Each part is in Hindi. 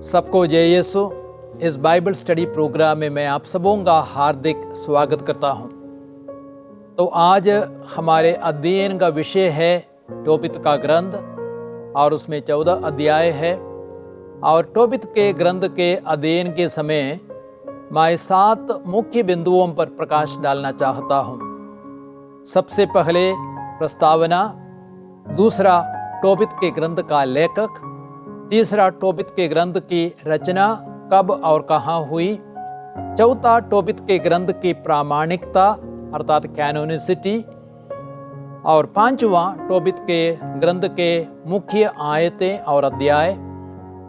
सबको जय यीशु। इस बाइबल स्टडी प्रोग्राम में मैं आप सबों का हार्दिक स्वागत करता हूं। तो आज हमारे अध्ययन का विषय है टोबित का ग्रंथ और उसमें 14 अध्याय है। और टोबित के ग्रंथ के अध्ययन के समय मैं 7 मुख्य बिंदुओं पर प्रकाश डालना चाहता हूं। सबसे पहले प्रस्तावना, दूसरा टोबित के ग्रंथ का लेखक, तीसरा टोबित के ग्रंथ की रचना कब और कहाँ हुई, चौथा टोबित के ग्रंथ की प्रामाणिकता अर्थात कैनोनिसिटी, और पांचवा टोबित के ग्रंथ के मुख्य आयतें और अध्याय,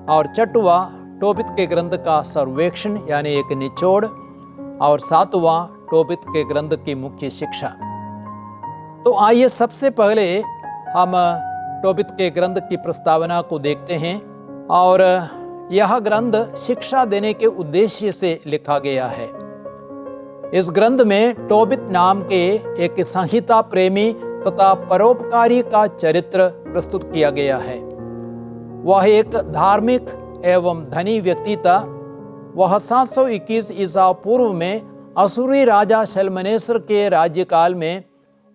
और छठवां टोबित के ग्रंथ का सर्वेक्षण यानी एक निचोड़, और सातवां टोबित के ग्रंथ की मुख्य शिक्षा। तो आइए सबसे पहले हम टोबित के ग्रंथ की प्रस्तावना को देखते हैं। और यह ग्रंथ शिक्षा देने के उद्देश्य से लिखा गया है। इस ग्रंथ में टोबित नाम के एक संहिता प्रेमी तथा परोपकारी का चरित्र प्रस्तुत किया गया है। वह एक धार्मिक एवं धनी व्यक्ति था। वह 721 ईसा पूर्व में असुरी राजा शल्मनेसर के राज्यकाल में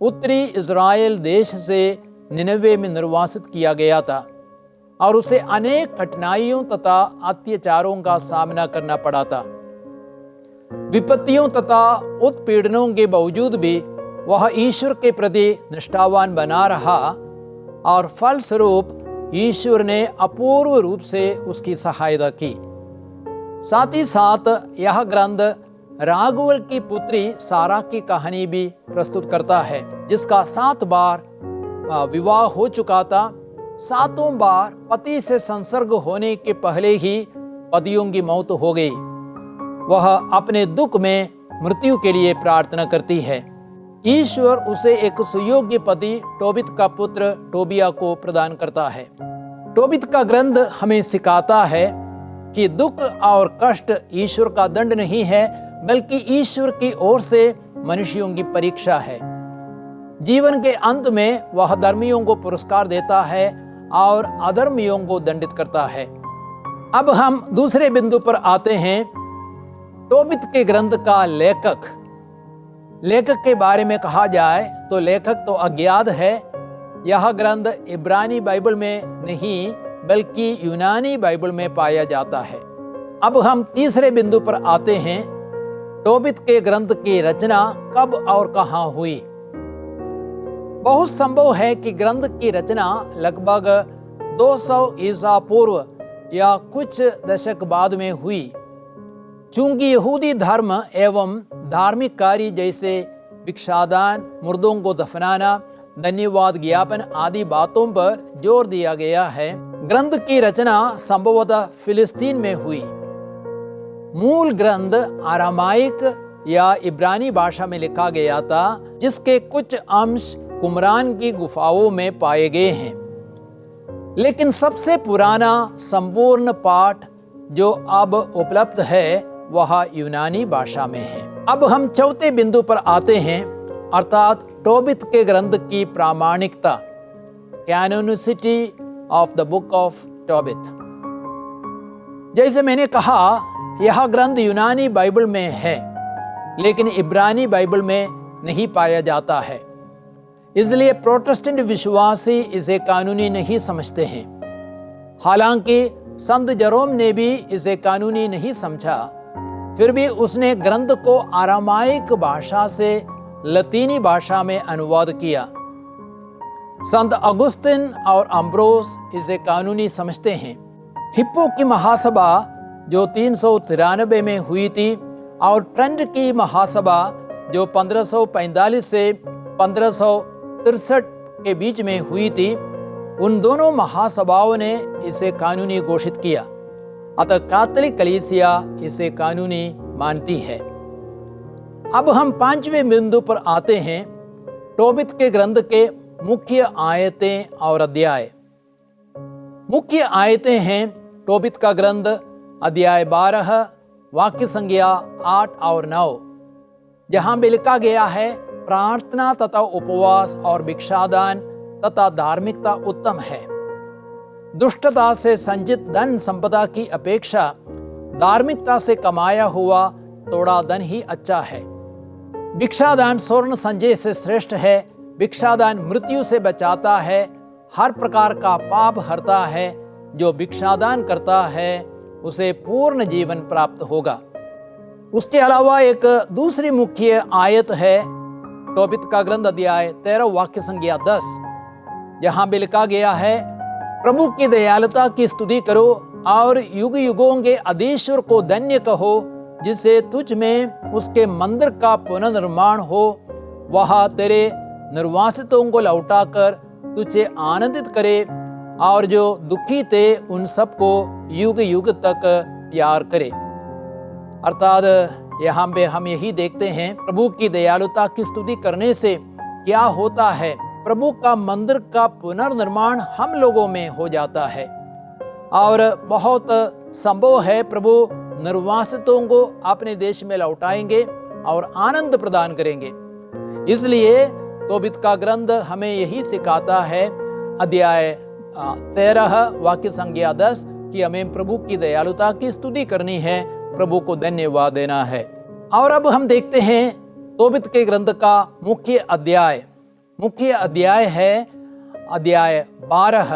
उत्तरी इज़राइल देश से निनवे में निर्वासित किया गया था और उसे अनेक कठिनाइयों तथा अत्याचारों का सामना करना पड़ा था। विपत्तियों तथा उत्पीड़नों के बावजूद भी वह ईश्वर के प्रति निष्ठावान बना रहा और फलस्वरूप ईश्वर ने अपूर्व रूप से उसकी सहायता की। साथ ही साथ यह ग्रंथ रागुल की पुत्री सारा की कहानी भी प्रस्तुत करता है, जिसका 7 बार विवाह हो चुका था। 7 बार पति से संसर्ग होने के पहले ही पतियों की मौत हो गई। वह अपने दुख में मृत्यु के लिए प्रार्थना करती है। ईश्वर उसे एक सुयोग्य पति टोबित का पुत्र टोबिया को प्रदान करता है। टोबित का ग्रंथ हमें सिखाता है कि दुख और कष्ट ईश्वर का दंड नहीं है, बल्कि ईश्वर की ओर से मनुष्यों की परीक्षा है। जीवन के अंत में वह धर्मियों को पुरस्कार देता है और अधर्मियों को दंडित करता है। अब हम दूसरे बिंदु पर आते हैं। टोबित के ग्रंथ का लेखक के बारे में कहा जाए तो लेखक तो अज्ञात है। यह ग्रंथ इब्रानी बाइबल में नहीं बल्कि यूनानी बाइबल में पाया जाता है। अब हम तीसरे बिंदु पर आते हैं। टोबित के ग्रंथ की रचना कब और कहाँ हुई। बहुत संभव है कि ग्रंथ की रचना लगभग 200 ईसा पूर्व या कुछ दशक बाद में हुई। चूंकि यहूदी धर्म एवं धार्मिक कार्य जैसे भिक्षादान, मुर्दों को दफनाना, धन्यवाद ज्ञापन आदि बातों पर जोर दिया गया है, ग्रंथ की रचना संभवतः फिलिस्तीन में हुई। मूल ग्रंथ अरामाइक या इब्रानी भाषा में लिखा गया था, जिसके कुछ अंश कुमरान की गुफाओं में पाए गए हैं। लेकिन सबसे पुराना संपूर्ण पाठ जो अब उपलब्ध है वह यूनानी भाषा में है। अब हम चौथे बिंदु पर आते हैं, अर्थात टोबित के ग्रंथ की प्रामाणिकता, कैनोनिसिटी ऑफ द बुक ऑफ टोबित। जैसे मैंने कहा, यह ग्रंथ यूनानी बाइबल में है लेकिन इब्रानी बाइबल में नहीं पाया जाता है। इसलिए प्रोटेस्टेंट विश्वासी इसे कानूनी नहीं समझते हैं। हालांकि संत जेरोम ने भी इसे कानूनी नहीं समझा, फिर भी उसने ग्रंथ को अरामाइक भाषा से लतीनी भाषा में अनुवाद किया। संत अगुस्तिन और अम्ब्रोस इसे कानूनी समझते हैं। हिप्पो की महासभा जो 393 में हुई थी और ट्रेंट की महासभा जो 1545 से 1563 के बीच में हुई थी, उन दोनों महासभाओं ने इसे कानूनी घोषित किया। अतः कैथोलिक कलीसिया इसे कानूनी मानती है। अब हम 5वें बिंदु पर आते हैं। टोबित के ग्रंथ के मुख्य आयतें और अध्याय। मुख्य आयतें हैं टोबित का ग्रंथ अध्याय 12, वाक्य संख्या 8 और 9, जहां भी लिखा गया है प्रार्थना तथा उपवास और भिक्षादान तथा धार्मिकता उत्तम है। दुष्टता से संचित धन संपदा की अपेक्षा धार्मिकता से कमाया हुआ थोड़ा धन ही अच्छा है। भिक्षादान स्वर्ण संचय से श्रेष्ठ है। भिक्षादान मृत्यु से बचाता है, हर प्रकार का पाप हरता है। जो भिक्षादान करता है उसे पूर्ण जीवन प्राप्त होगा। उसके अलावा एक दूसरी मुख्य आयत है तोबित का ग्रंथ अध्याय 13 वाक्य संख्या 10, जहां भी लिखा गया है, प्रभु की दयालुता की स्तुति करो और युग युगों के अधीश्वर को धन्य कहो, जिसे तुझ में उसके मंदिर का पुनर्निर्माण हो। वह तेरे निर्वासितों को लौटाकर तुझे आनंदित करे और जो दुखी थे उन सबको युग युग तक प्यार करे। अर्थात यहाँ पे हम यही देखते हैं, प्रभु की दयालुता की स्तुति करने से क्या होता है, प्रभु का मंदिर का पुनर्निर्माण हम लोगों में हो जाता है और बहुत संभव है प्रभु निर्वासितों को अपने देश में लौटाएंगे और आनंद प्रदान करेंगे। इसलिए तोबित का ग्रंथ हमें यही सिखाता है, अध्याय 13 वाक्य संख्या 10, कि हमें प्रभु की दयालुता की स्तुति करनी है, प्रभु को धन्यवाद देना है। और अब हम देखते हैं तोबित के ग्रंथ का मुख्य अध्याय है अध्याय 12।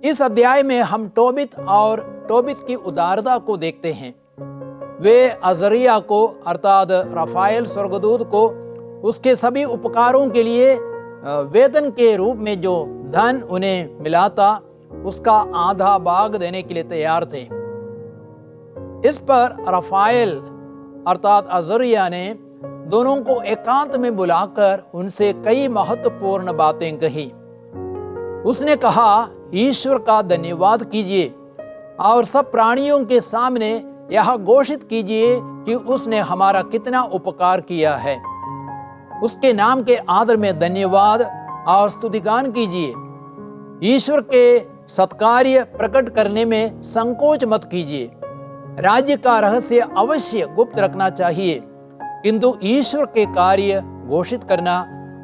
इस अध्याय में हम तोबित और तोबित की उदारता को देखते हैं। वे अजरिया को अर्थात रफाएल स्वर्गदूत को उसके सभी उपकारों के लिए वेतन के रूप में जो धन उन्हें मिला था उसका आधा भाग देने के लिए तैयार थे। इस पर रफाएल अर्थात अजरिया ने दोनों को एकांत में बुलाकर उनसे कई महत्वपूर्ण बातें कही। उसने कहा, ईश्वर का धन्यवाद कीजिए और सब प्राणियों के सामने यह घोषित कीजिए कि उसने हमारा कितना उपकार किया है। उसके नाम के आदर में धन्यवाद और स्तुतिगान कीजिए। ईश्वर के सत्कार्य प्रकट करने में संकोच मत कीजिए। राज्य का रहस्य अवश्य गुप्त रखना चाहिए, किंतु ईश्वर के कार्य घोषित करना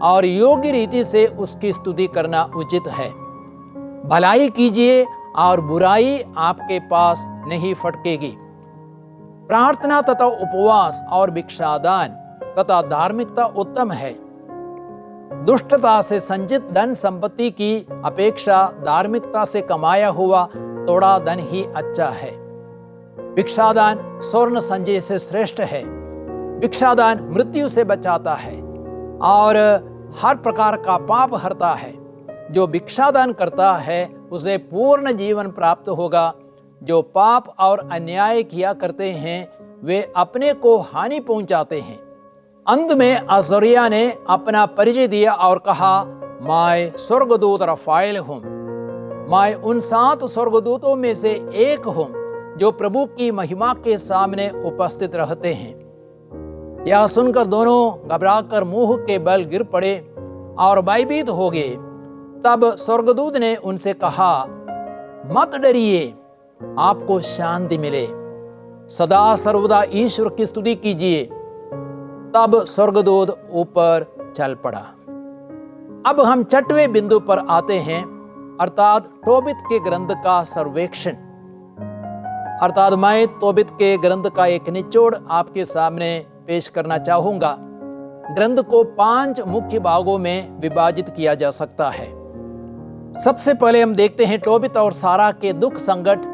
और योग्य रीति से उसकी स्तुति करना उचित है। भलाई कीजिए और बुराई आपके पास नहीं फटकेगी। प्रार्थना तथा उपवास और भिक्षादान तथा धार्मिकता उत्तम है। दुष्टता से संचित धन संपत्ति की अपेक्षा धार्मिकता से कमाया हुआ थोड़ा धन ही अच्छा है। भिक्षादान स्वर्ण संचय से श्रेष्ठ है। भिक्षादान मृत्यु से बचाता है और हर प्रकार का पाप हरता है। जो भिक्षादान करता है उसे पूर्ण जीवन प्राप्त होगा। जो पाप और अन्याय किया करते हैं वे अपने को हानि पहुंचाते हैं। अंत में अजरिया ने अपना परिचय दिया और कहा, मैं स्वर्गदूत रफाएल हूं। मैं उन 7 स्वर्गदूतों में से एक हूं जो प्रभु की महिमा के सामने उपस्थित रहते हैं। यह सुनकर दोनों घबराकर मुंह के बल गिर पड़े और भयभीत हो गए। तब स्वर्गदूत ने उनसे कहा, मत डरिए, आपको शांति मिले। सदा सर्वदा ईश्वर की स्तुति कीजिए। तब स्वर्गदूत ऊपर चल पड़ा। अब हम 6वें बिंदु पर आते हैं, अर्थात तोबित के ग्रंथ का सर्वेक्षण। अर्थात मैं तोबित के ग्रंथ का एक निचोड़ आपके सामने पेश करना चाहूंगा। ग्रंथ को 5 मुख्य भागों में विभाजित किया जा सकता है। सबसे पहले हम देखते हैं तोबित और सारा के दुख संकट,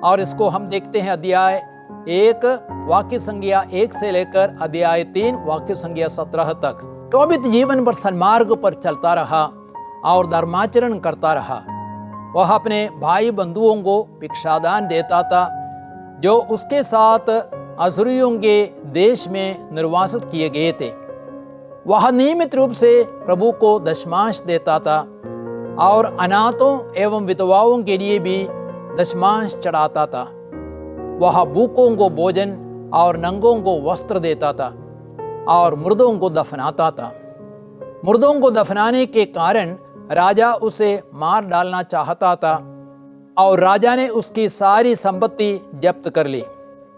और इसको हम देखते हैं अध्याय 1 वाक्य संख्या 1 से लेकर अध्याय 3 वाक्य संख्या 17 तक। तोबित जीवन भर सन्मार्ग पर चलता रहा और धर्माचरण करता रहा। वह अपने भाई बंधुओं को भिक्षादान देता था जो उसके साथ अज़ुरियों के देश में निर्वासित किए गए थे। वह नियमित रूप से प्रभु को दशमांश देता था और अनाथों एवं विधवाओं के लिए भी दशमांश चढ़ाता था। वह भूखों को भोजन और नंगों को वस्त्र देता था और मुर्दों को दफनाता था। मुर्दों को दफनाने के कारण राजा उसे मार डालना चाहता था और राजा ने उसकी सारी संपत्ति जब्त कर ली।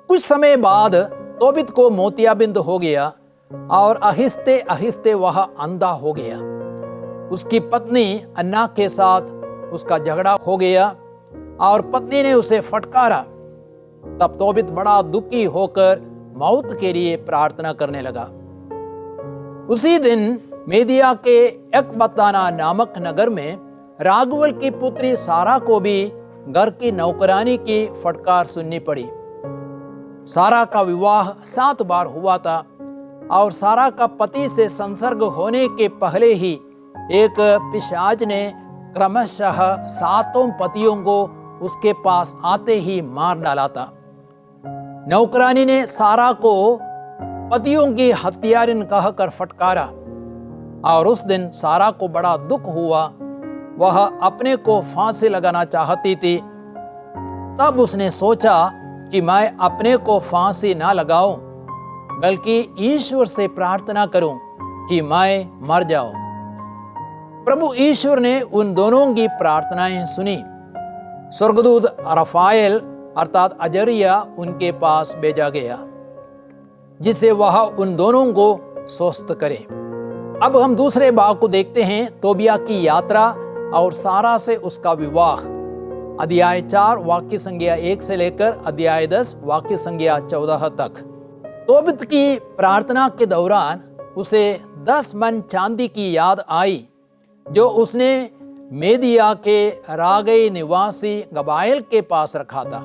कुछ समय बाद तोबित को मोतियाबिंद हो गया और आहिस्ते आहिस्ते वह अंधा हो गया। उसकी पत्नी अन्ना के साथ उसका झगड़ा हो गया और पत्नी ने उसे फटकारा। तब तोबित बड़ा दुखी होकर मौत के लिए प्रार्थना करने लगा। उसी दिन मेदिया के एकबताना नामक नगर में रागुल की पुत्री सारा को भी घर की नौकरानी की फटकार सुननी पड़ी। सारा का विवाह 7 बार हुआ था और सारा का पति से संसर्ग होने के पहले ही एक पिशाच ने क्रमशः 7 पतियों को उसके पास आते ही मार डाला था। नौकरानी ने सारा को पतियों की हत्यारिन कहकर फटकारा और उस दिन सारा को बड़ा दुख हुआ। वह अपने को फांसी लगाना चाहती थी। तब उसने सोचा कि मैं अपने को फांसी ना लगाऊं, बल्कि ईश्वर से प्रार्थना करूं कि मैं मर जाऊं। प्रभु ईश्वर ने उन दोनों की प्रार्थनाएं सुनी। स्वर्गदूत रफाएल अर्थात अजरिया उनके पास भेजा गया, जिसे वह उन दोनों को स्वस्थ करे। अब हम दूसरे भाग को देखते हैं, तोबिया की यात्रा और सारा से उसका विवाह। अध्याय 4 वाक्य संज्ञा 1 से लेकर अध्याय 10 वाक्य संज्ञा 14 तक। तोबित की प्रार्थना के दौरान उसे 10 मन चांदी की याद आई जो उसने मेदिया के रागई निवासी गबायल के पास रखा था।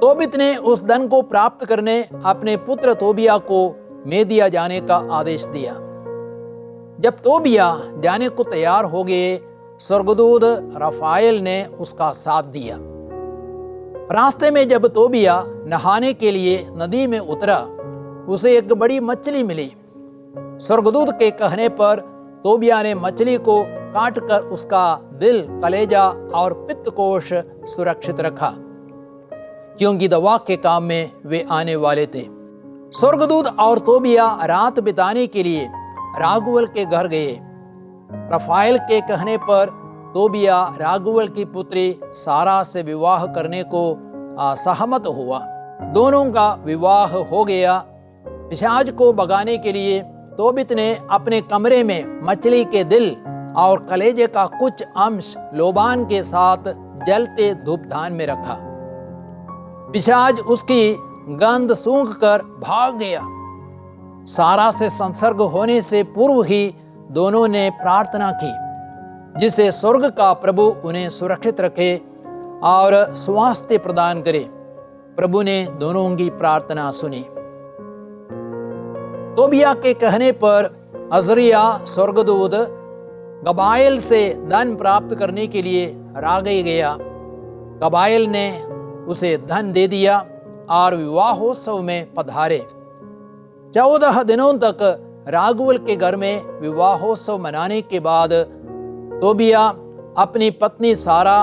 तोबित ने उस धन को प्राप्त करने अपने पुत्र तोबिया को मेदिया जाने का आदेश दिया। जब तोबिया जाने को तैयार हो गए, स्वर्गदूत रफाएल ने उसका साथ दिया। रास्ते में जब तोबिया नहाने के लिए नदी में उतरा, उसे एक बड़ी मछली मिली। स्वर्गदूत के कहने पर तोबिया ने मछली को काटकर उसका दिल, कलेजा और पित्तकोश सुरक्षित रखा, क्योंकि दवा के काम में वे आने वाले थे। स्वर्गदूत और तोबिया रात बिताने के लिए रागुल के घर गए। रफाएल के कहने पर तोबिया रागुल की पुत्री सारा से विवाह करने को सहमत हुआ। दोनों का विवाह हो गया। पिशाच को भगाने के लिए तोबित ने अपने कमरे में मछली के दिल और कलेजे का कुछ अंश लोबान के साथ जलते धूपदान में रखा। पिशाच उसकी गंध सूंघकर भाग गया। सारा से संसर्ग होने से पूर्व ही दोनों ने प्रार्थना की, जिसे स्वर्ग का प्रभु उन्हें सुरक्षित रखे और स्वास्थ्य प्रदान करे। प्रभु ने दोनों की प्रार्थना सुनी। तोबिया के कहने पर अजरिया स्वर्गदूत गबायल से धन प्राप्त करने के लिए रागई गया। गबायल ने उसे धन दे दिया और विवाहोत्सव में पधारे। 14 दिनों तक रागुल के घर में विवाहोत्सव मनाने के बाद तोबिया अपनी पत्नी सारा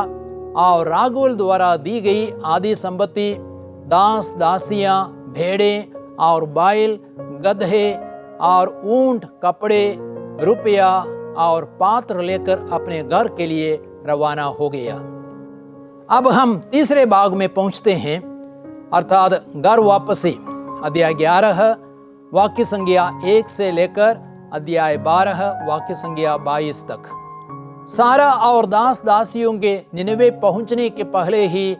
और रागुल द्वारा दी गई आदि संपत्ति, दास दासियां, भेड़ें और बैल, गधे और ऊंट, कपड़े, रुपया और पात्र लेकर अपने घर के लिए रवाना हो गया। अब हम तीसरे भाग में पहुंचते हैं, अर्थात घर वापसी। अध्याय 11 वाक्य संज्ञा 1 से लेकर अध्याय 12 वाक्य संज्ञा 22 तक। सारा और दास दासियों के निनवे पहुंचने के पहले ही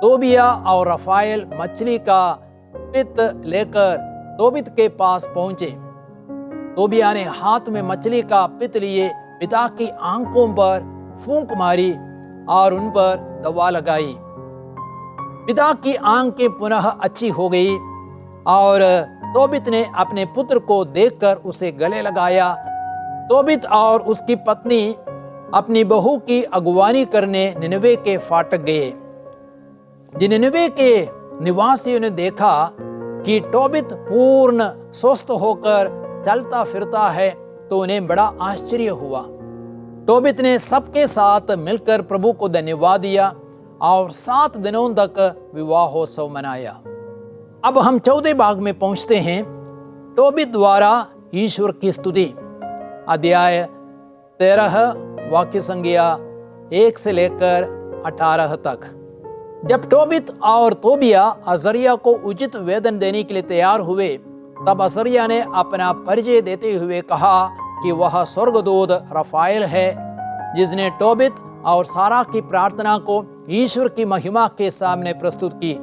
तोबिया और रफाएल मछली का पित्त लेकर तोबित के पास पहुंचे। तोबिया ने हाथ में मछली का पित्त लिए पिता की आंखों पर फूंक मारी और उन पर दवा लगाई। पिता की आंखें पुनः अच्छी हो गई और तोबित ने अपने पुत्र को देखकर उसे गले लगाया। तोबित और उसकी पत्नी अपनी बहू की अगुवानी करने निनवे के फाटक गए। जिन निनवे के निवासियों ने देखा कि तोबित पूर्ण स्वस्थ होकर चलता फिरता है, तो उन्हें बड़ा आश्चर्य हुआ। तोबित ने सबके साथ मिलकर प्रभु को धन्यवाद दिया और 7 दिनों तक विवाहोत्सव मनाया। अब हम 14 भाग में पहुंचते हैं, तोबित द्वारा ईश्वर की स्तुति। अध्याय 13 वाक्य संज्ञा 1 से लेकर 18 तक। जब तोबित और तोबिया अजरिया को उचित वेतन देने के लिए तैयार हुए, तब अजरिया ने अपना परिचय देते हुए कहा कि वह स्वर्गदूत रफाएल है, जिसने तोबित और सारा की प्रार्थना को ईश्वर की महिमा के सामने प्रस्तुत की,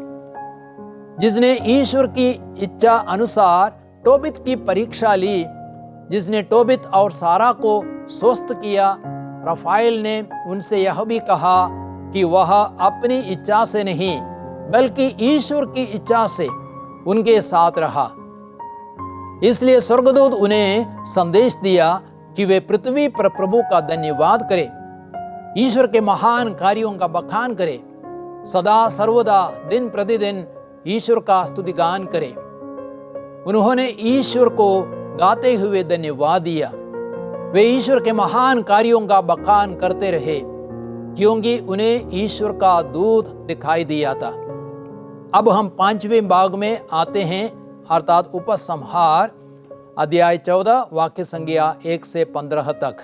जिसने ईश्वर की इच्छा अनुसार तोबित की परीक्षा ली, जिसने तोबित और सारा को स्वस्थ किया। रफाएल ने उनसे यह भी कहा कि वह अपनी इच्छा से नहीं बल्कि ईश्वर की इच्छा से उनके साथ रहा। इसलिए स्वर्गदूत उन्हें संदेश दिया कि वे पृथ्वी पर प्रभु का धन्यवाद करें, ईश्वर के महान कार्यों का बखान करें, सदा सर्वदा दिन प्रतिदिन ईश्वर का स्तुतिगान करें। उन्होंने ईश्वर को गाते हुए धन्यवाद दिया। वे ईश्वर के महान कार्यों का बखान करते रहे क्योंकि उन्हें ईश्वर का दूत दिखाई दिया था। अब हम 5वें भाग में आते हैं, अर्थात उपसंहार, अध्याय 14 वाक्य संज्ञा 1 से 15 तक।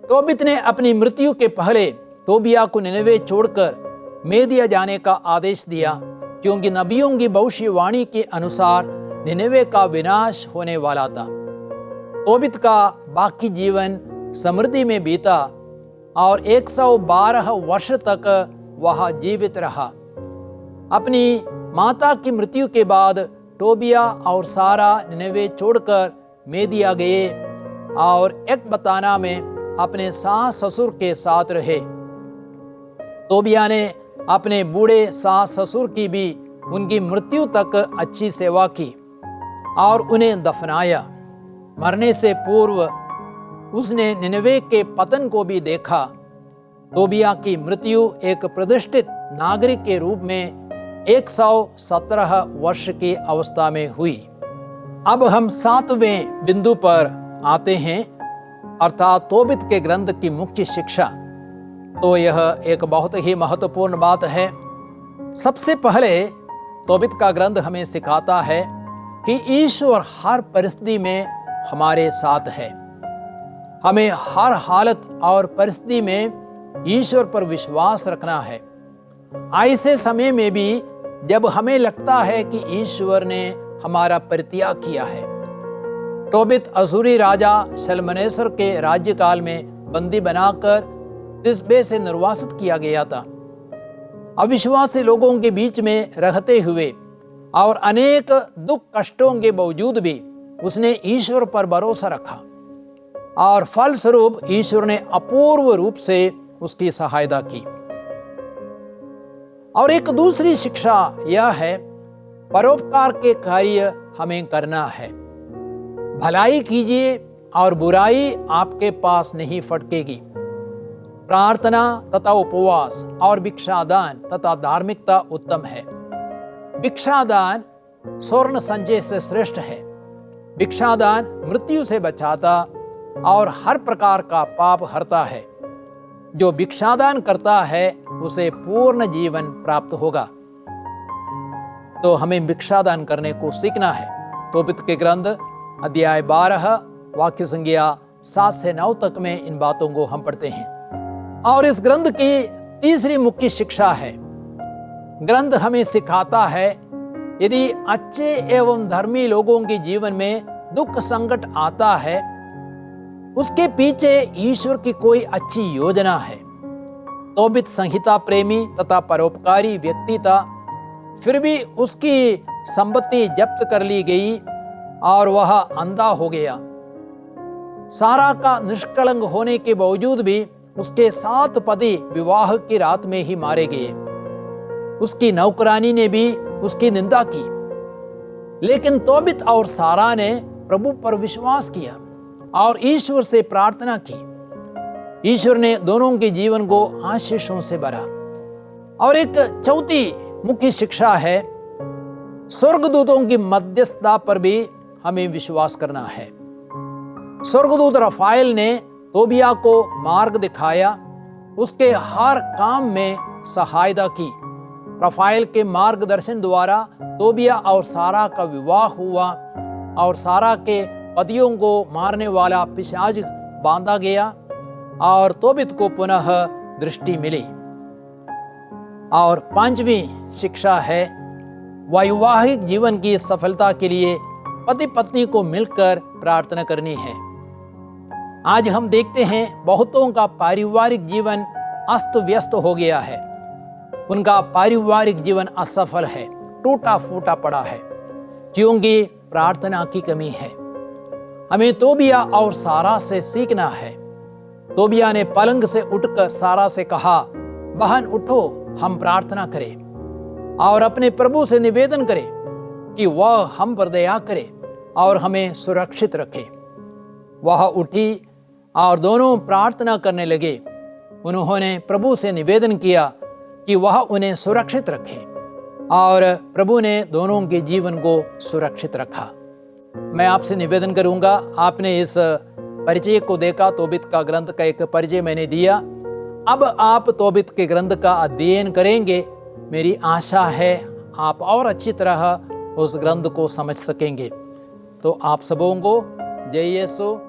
तोबित ने अपनी मृत्यु के पहले तोबिया को निनवे छोड़कर मेदिया जाने का आदेश दिया, क्योंकि नबियों की भविष्यवाणी के अनुसार निनवे का विनाश होने वाला था। तोबित का बाकी जीवन समृद्धि में बीता और 112 वर्ष तक वह जीवित रहा। अपनी माता की मृत्यु के बाद तोबिया और सारा निनवे छोड़कर मेदिया गए और एकबताना में अपने सास ससुर के साथ रहे। तोबिया ने अपने बूढ़े सास ससुर की भी उनकी मृत्यु तक अच्छी सेवा की और उन्हें दफनाया। मरने से पूर्व उसने निनवे के पतन को भी देखा। तोबिया की मृत्यु एक प्रतिष्ठित नागरिक के रूप में 117 वर्ष की अवस्था में हुई। अब हम 7वें बिंदु पर आते हैं, अर्थात तोबित के ग्रंथ की मुख्य शिक्षा। तो यह एक बहुत ही महत्वपूर्ण बात है। सबसे पहले तोबित का ग्रंथ हमें सिखाता है कि ईश्वर हर परिस्थिति में हमारे साथ है। हमें हर हालत और परिस्थिति में ईश्वर पर विश्वास रखना है। ऐसे समय में भी जब हमें लगता है कि ईश्वर ने हमारा परित्याग किया है। तोबित असूरी राजा शल्मनेसर के राज्यकाल में बंदी बनाकर तिस्बे से निर्वासित किया गया था। अविश्वासी लोगों के बीच में रहते हुए और अनेक दुख कष्टों के बावजूद भी उसने ईश्वर पर भरोसा रखा और फलस्वरूप ईश्वर ने अपूर्व रूप से उसकी सहायता की। और एक दूसरी शिक्षा यह है, परोपकार के कार्य हमें करना है। भलाई कीजिए और बुराई आपके पास नहीं फटकेगी। प्रार्थना तथा उपवास और भिक्षादान तथा धार्मिकता उत्तम है। भिक्षादान स्वर्ण संचय से श्रेष्ठ है। भिक्षादान मृत्यु से बचाता और हर प्रकार का पाप हरता है। जो भिक्षादान करता है उसे पूर्ण जीवन प्राप्त होगा। तो हमें भिक्षादान करने को सीखना है। तोबित के ग्रंथ अध्याय 12 वाक्य संज्ञा 7 से 9 तक में इन बातों को हम पढ़ते हैं। और इस ग्रंथ की तीसरी मुख्य शिक्षा है, ग्रंथ हमें सिखाता है यदि अच्छे एवं धर्मी लोगों के जीवन में दुख संकट आता है, उसके पीछे ईश्वर की कोई अच्छी योजना है। तोबित संहिता प्रेमी तथा परोपकारी व्यक्ति था, फिर भी उसकी संपत्ति जब्त कर ली गई और वह अंधा हो गया। सारा का निष्कलंक होने के बावजूद भी उसके 7 पति विवाह की रात में ही मारे गए। उसकी नौकरानी ने भी उसकी निंदा की, लेकिन तोबित और सारा ने प्रभु पर विश्वास किया और ईश्वर से प्रार्थना की। ईश्वर ने दोनों के जीवन को आशीषों से भरा। और एक चौथी मुख्य शिक्षा है, स्वर्गदूतों की मध्यस्थता पर भी हमें विश्वास करना है। स्वर्गदूत रफाएल ने तोबिया को मार्ग दिखाया, उसके हर काम में सहायता की। रफाएल के मार्गदर्शन द्वारा तोबिया और सारा का विवाह हुआ और सारा के पतियों को मारने वाला पिशाच बांधा गया और तोबित को पुनः दृष्टि मिली। और 5वीं शिक्षा है, वैवाहिक जीवन की सफलता के लिए पति पत्नी को मिलकर प्रार्थना करनी है। आज हम देखते हैं बहुतों का पारिवारिक जीवन अस्त व्यस्त हो गया है। उनका पारिवारिक जीवन असफल है, टूटा फूटा पड़ा है, क्योंकि प्रार्थना की कमी है। हमें तोबिया और सारा से सीखना है। तोबिया ने पलंग से उठकर सारा से कहा, बहन उठो, हम प्रार्थना करें और अपने प्रभु से निवेदन करें कि वह हम पर दया करे और हमें सुरक्षित रखे। वह उठी और दोनों प्रार्थना करने लगे। उन्होंने प्रभु से निवेदन किया कि वह उन्हें सुरक्षित रखे और प्रभु ने दोनों के जीवन को सुरक्षित रखा। मैं आपसे निवेदन करूंगा, आपने इस परिचय को देखा, तोबित का ग्रंथ का एक परिचय मैंने दिया। अब आप तोबित के ग्रंथ का अध्ययन करेंगे। मेरी आशा है आप और अच्छी तरह उस ग्रंथ को समझ सकेंगे। तो आप सबों को जय यीशु।